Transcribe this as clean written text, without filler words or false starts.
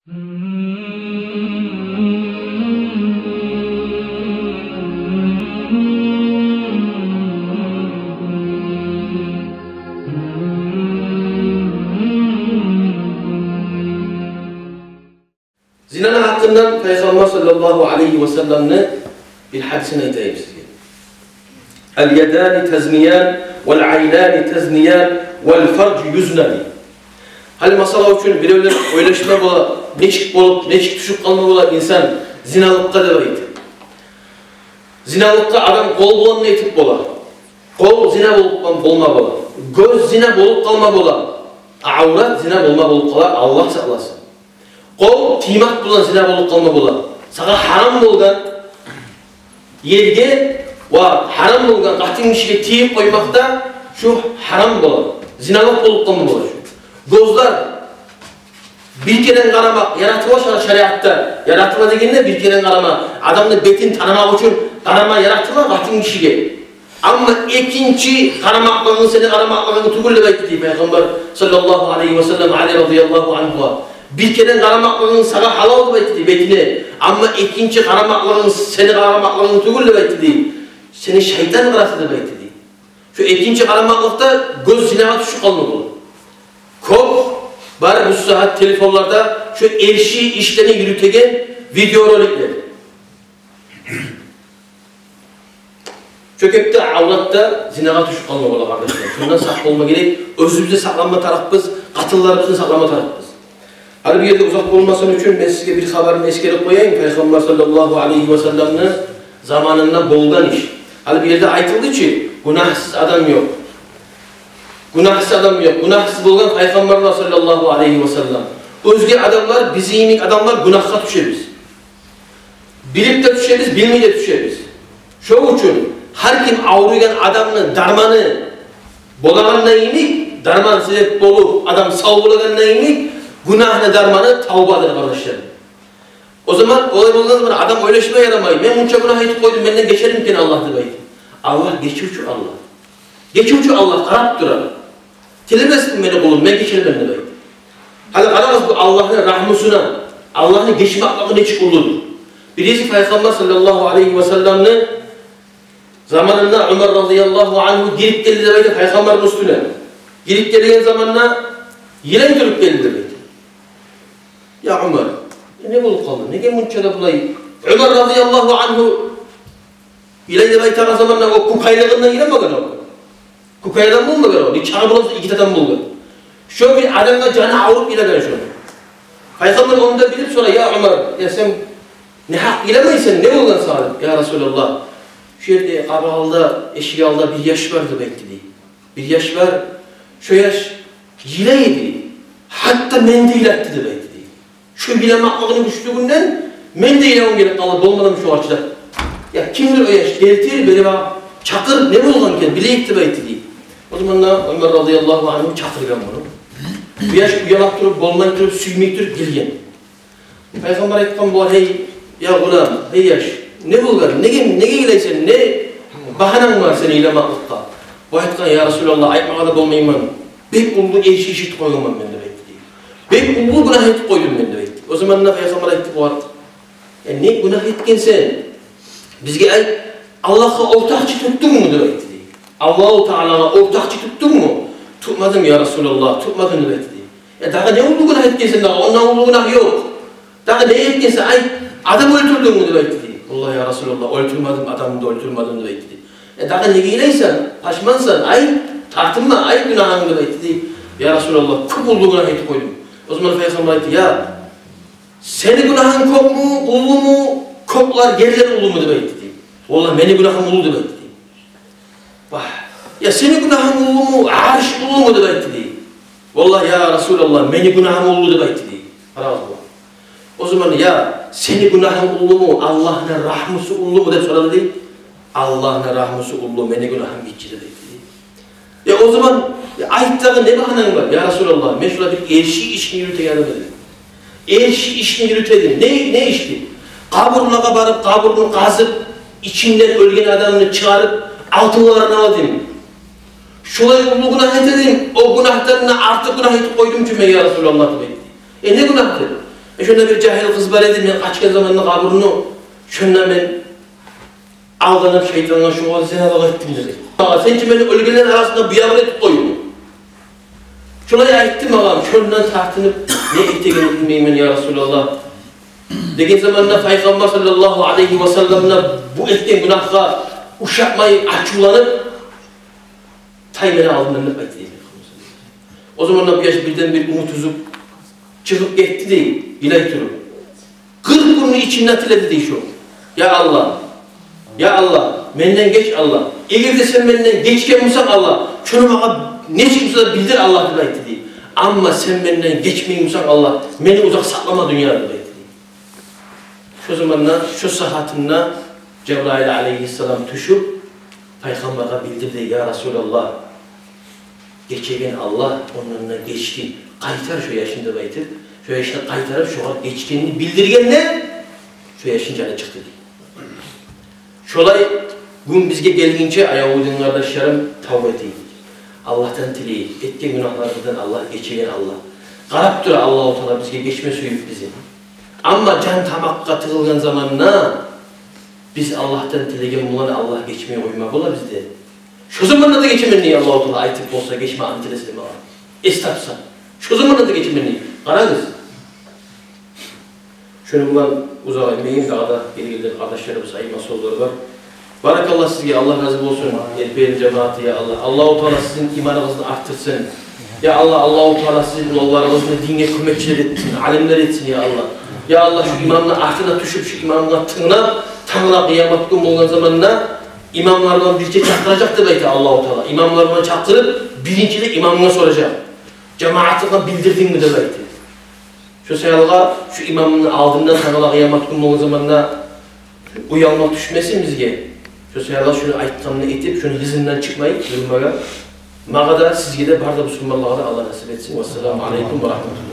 Zinanın hakkından Peygamber sallallahu aleyhi ve sellem'le bir hadisini aytayım sizge. El-yedani tezniyan, vel-aynani tezniyan, vel-farcu yuznani. Hali masala üçün birevler oylaşma bola, neçik bolup, neçik düşüp kalma bola insan zinalıkka deva eti. Zinalıkka adam kol bulanını etip bola. Kol zina bolup bolma bola. Göz zina bolup kalma bola. Avrat zina bolma bolup kala Allah saklasın. Kol timat bulan zina bolup kalma bola. Sağa haram bolgan yerge ve haram bolgan katin kişiye tiyip koymakta şu haram bola. Zinalık bolup kalma bola. Gözler bir kere karamak yaratılma şeriatta. Yaratılma degeninde bir kere karamak. Adamın betin tanımak için karama yaratılma katin kişiye. Ama ikinci karamaklarını seni karamaklarını tügülle bekliyor Peygamber sallallahu aleyhi ve sellem Ali radıyallahu anhu'a. Bir kere karamaklarını sana halal bekliyor betine. Ama ikinci karamaklarını seni karamaklarını tügülle bekliyor. Seni şeytan karası da bekliyor. Şu ikinci karamaklıkta göz zinaha düşük kalmak olur. Kop var bu saat telefonlarda şu erşi işlerini yürütegen video rolikler. Çökekte, avratta zinaha düşük kalmak olur kardeşler. Şundan saklı olma gerek. Özümüzde saklanma tarafımız, katıllarımızın saklanma tarafımız. Hadi bir yerde uzak olmasın için ben size bir haberini eskerip koyayım. Peygamber sallallahu aleyhi ve sellem'in zamanında bolgan iş. Hadi bir yerde aytıldı ki günahsız adam yok. Günahsız adam yok. Günahsız bolgan Peygamber sallallahu aleyhi ve sellem. Özge adamlar, bizi yenik adamlar günahka düşeriz. Bilip de düşeriz, bilmeye de düşeriz. Şu için her kim avruyan adamın darmanı bolaganına yenik, darman sebep bolup adam sağ bolaganına yenik, günahına darmanı tavbadır kardeşler. O zaman olay bolgan zaman adam oylaşma yaramayı. Ben bunca günah etip koydum, benden geçerim ki Allah demeyi. Allah geçiyorcu Allah. Geçiyorcu Allah, karap durar. Tilemezsin beni kulum, ben geçerim ben demeyi. Hadi aramız bu Allah'ın rahmusuna, Allah'ın geçme aklına ne çıkılır. Birisi Peygamber sallallahu aleyhi ve sellem'in zamanında Ömer radıyallahu anhu girip geldi demeydi Peygamber'in üstüne. Girip geldiğin zamanla yılan türüp geldi demeydi. Ya Ömer, ne bulup kaldın? Ne gen bunçada bulayı? Ömer radıyallahu anhu yılan demeydi taran zamanla o kukaylığından yılan mı kadar? Kukayladan bulma kadar o. Nikahı bulamsa iki tadan bulma. Şu bir adamla canı avurup yılan şunu. Peygamber onu da bilip sonra ya Ömer, ya sen ne hak yılamaysan ne bulgan sağlık ya Resulallah? Şu yerde Aralı'da, Eşkıyal'da bir yaş vardı bekledi. Bir yaş var, şu yaş yile yedi. Hatta mendil etti de bekledi. Şu yileme aklını düştüğünden mendil on gerek kalır, dolmadım şu açıda. Ya kimdir o yaş? Deltir, böyle bak, çakır ne bulgan ki? Bile etti bekledi. O zaman da Ömer radıyallahu anh'ı çakırgan bunu. Bir yaş uyanıp durup, bolmayıp durup, süymeyip durup gelgen. Peygamber etken bu hey, ya gulam, hey yaş. Ne bulgar, ne geleysen, ne bahanan var seni ilemaklıkta. Bu ayetken ya Resulallah, ayetmaka da bolmayman. Bek ulu eşi işit koyulman ben de bekti. Bek ulu günah etip koydum ben de bekti. O zaman da Peygamber etti bu arada. Ne günah etken sen? Bizge ay, Allah'a ortakçı tuttun mu da bekti. Allah-u Teala'na ortakçı tuttun mu? Tutmadım ya Resulallah, tutmadım da bekti. Ya daha ne ulu günah etken sen daha, ondan ulu günah yok. Daha ne etken sen, ay adam öldürdün mü da bekti. Allah ya Resulallah, öldürmedim, adamı da öldürmedim da bekti. Daha ne giyileysen, taşmansan, ay tartınma, ay günahını da bekti. Ya Resulallah, çok olduğu günah eti koydum. O zaman Peygamber etti, ya seni günahın kop mu, ulu mu, koplar geriler ulu mu da bekti. Vallahi beni günahım ulu da bekti. Vah, ya seni günahın ulu mu, arş ulu mu da bekti. Vallahi ya Resulallah, beni günahım ulu da bekti. O zaman ya seni günahın ulu mu, Allah'ın rahmusu ulu mu da soradı değil. Allah'ın rahmusu ulu, beni günahım geçti de bekti. Ya o zaman ayıttağı ne bahanen var ya Resulallah? Ben şurada bir erşi işini yürüteyim dedim. Erşi işini yürütedim. Ne işti? Kaburluğa barıp, kaburunu kazıp, içinden ölgen adamını çıkarıp, altınlarını aldım. Şolay ulu günah ededim, o günahlarına artık günah etip koydum cümle ya Resulallah dedi. Ne günah dedi? Şunda bir cahil kız var edi, men kaçkan zamanında kaburunu, şunda men aldanıp şeytanla şu oldu, sen alağa ettim dedi. Sen ki beni ölgelerin arasında bir yavru etip koyun. Şuna ayettim ağam, şundan tartınıp ne ettiğini bilmeyeyim ya Resulallah. Degen zamanında Peygamber sallallahu aleyhi ve sellem'le bu ettiğin günahka uşakmayı açılanıp taymeni aldığını ettiğini. O zamanlar bu yaş birden bir umut uzup çıkıp gitti değil, ilay durup. 40 günün içinden tiledi değil şu. Ya Allah, ya Allah, menden geç Allah. Eğer de sen menden geçken olsan Allah, şunu bana ne çıkmışsa bildir Allah diye etti değil. Ama sen benden geçmeyin olsan Allah, beni uzak saklama dünyada diye etti değil. Şu zamanlar, şu saatinde Cebrail aleyhisselam düşüp Peygamber'e bildirdi ya Resulallah. Geçegen Allah onunla geçti. Kaytar şu yaşında baytır. Şu yaşında kaytarıp şu an geçtiğini bildirgenler şu yaşın canı çıktı diye. Şolay gün bizge gelgince ayağıdın kardeşlerim tavba edeyim. Allah'tan dileyin. Ettiğin günahlarımızdan Allah geçegen Allah. Qarab dur Allah-u Teala bizge geçme suyup bizi. Ama can tamakka tıkılgan zamanla biz Allah'tan dilegen bulan Allah geçmeye uymak ola bizde. Şu zamanda da geçemenliği Allah-u Teala aytıp olsa geçme antilesini bana. Estapsa. Şu zamanda da geçemenliği. Qarağız. Şunu bulan uzağa inmeyin dağda gelirler kardeşlerimiz ayıma solları var. Barakallah sizge Allah razı olsun. Elbeyin cemaati ya Allah. Allah-u Teala sizin imanınızı arttırsın. Ya Allah, Allah-u Teala sizin yollarınızı dine kömekçiler etsin, alimler etsin ya Allah. Ya Allah şu imamın artına düşüp şu imamın tığına, tanına kıyamet gün olan zamanla imamlardan birçe çaktıracak da Allah-u Teala. İmamlardan çaktırıp birincilik imamına soracak. Cemaatine bildirdin mi de belki. Şu sayalga şu imamın aldığından tanına kıyamet gün olan zamanla uyanmak düşmesin bizge. Şu sayalga şunu aytkanını etip şunu hizimden çıkmayıp durmaga. Mağada sizge de barda Müslümanlığa da Allah nasip etsin. Vesselamu aleyküm ve rahmetullah.